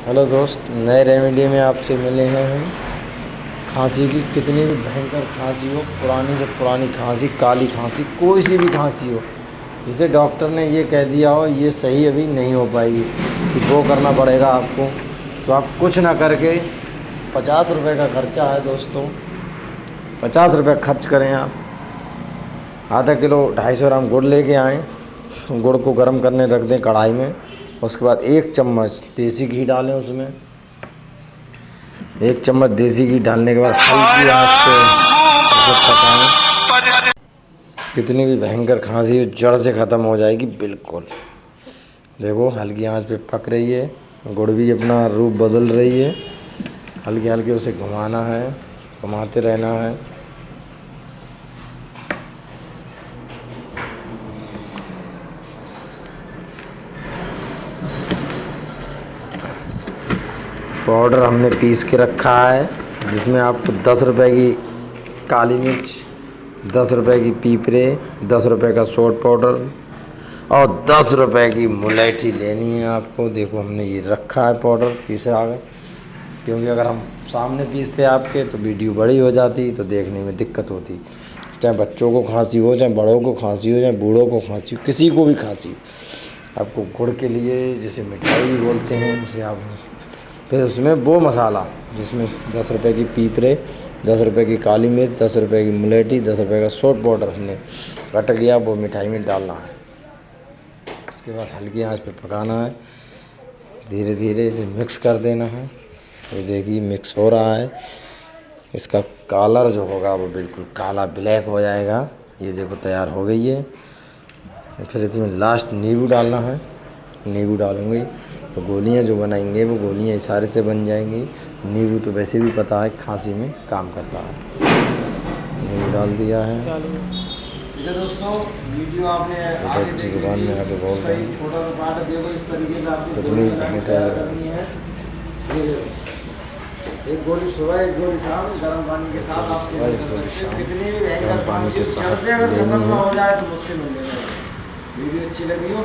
Hello दोस्त, नए remedy में आपसे मिले हैं हम। खांसी की कितनी भी भयंकर खांसी हो, पुरानी से पुरानी खांसी, काली खांसी, कोई सी भी खांसी हो, जिसे डॉक्टर ने ये कह दिया हो ये सही अभी नहीं हो पाएगी, कि वो करना पड़ेगा आपको, तो आप कुछ ना करके 50 रुपये का खर्चा है दोस्तों। 50 रुपये खर्च करें आप। आधा किलो 250 ग्राम गुड़ लेके आएँ। गुड़ को गर्म करने रख दें कढ़ाई में। उसके बाद 1 चम्मच देसी घी डालें उसमें। 1 चम्मच देसी घी डालने के बाद हल्की आंच पे उसे पकाएं। कितनी भी भयंकर खांसी हो जड़ से ख़त्म हो जाएगी बिल्कुल। देखो हल्की आंच पे पक रही है, गुड़ भी अपना रूप बदल रही है। हल्के हल्के उसे घुमाना है, घुमाते रहना है। पाउडर हमने पीस के रखा है, जिसमें आपको 10 रुपए की काली मिर्च, 10 रुपए की पीपरे, 10 रुपए का सौंठ पाउडर और 10 रुपए की मुलैठी लेनी है आपको। देखो हमने ये रखा है पाउडर पीसे आ गए, क्योंकि अगर हम सामने पीसते आपके तो वीडियो बड़ी हो जाती, तो देखने में दिक्कत होती। चाहे बच्चों को खांसी हो, चाहे बड़ों को खांसी हो, चाहे बूढ़ों को खांसी हो, किसी को भी खांसी हो, आपको गुड़ के लिए, जिसे मिठाई भी बोलते हैं, उसे आप फिर उसमें वो मसाला, जिसमें 10 रुपए की पीपरे, 10 रुपए की काली मिर्च, 10 रुपए की मुलैठी, 10 रुपए का सौंठ पाउडर हमने कट गया, वो मिठाई में डालना है। उसके बाद हल्की आंच पे पकाना है, धीरे धीरे इसे मिक्स कर देना है। ये देखिए मिक्स हो रहा है। इसका कलर जो होगा वो बिल्कुल काला ब्लैक हो जाएगा। ये देखो तैयार हो गई है। फिर इसमें लास्ट नींबू डालना है। नींबू डालेंगे तो गोलियां जो बनाएंगे वो गोलियां इशारे से बन जाएंगी। नींबू तो वैसे भी पता है खांसी में काम करता है। नींबू डाल दिया है। ठीक है दोस्तों, वीडियो आपने अच्छी जुबान में आगे बोल रहे हैं। छोटा सा पार्ट देखो, इस तरीके से आपको कितनी तैयार करनी है। एक गोली सुबह, एक गोली शाम, गर्म पानी के साथ आप कितनी भी भयंकर पानी के साथ अगर खत्म ना हो जाए तो मुझसे मिल लेना। वीडियो अच्छी लगी हो,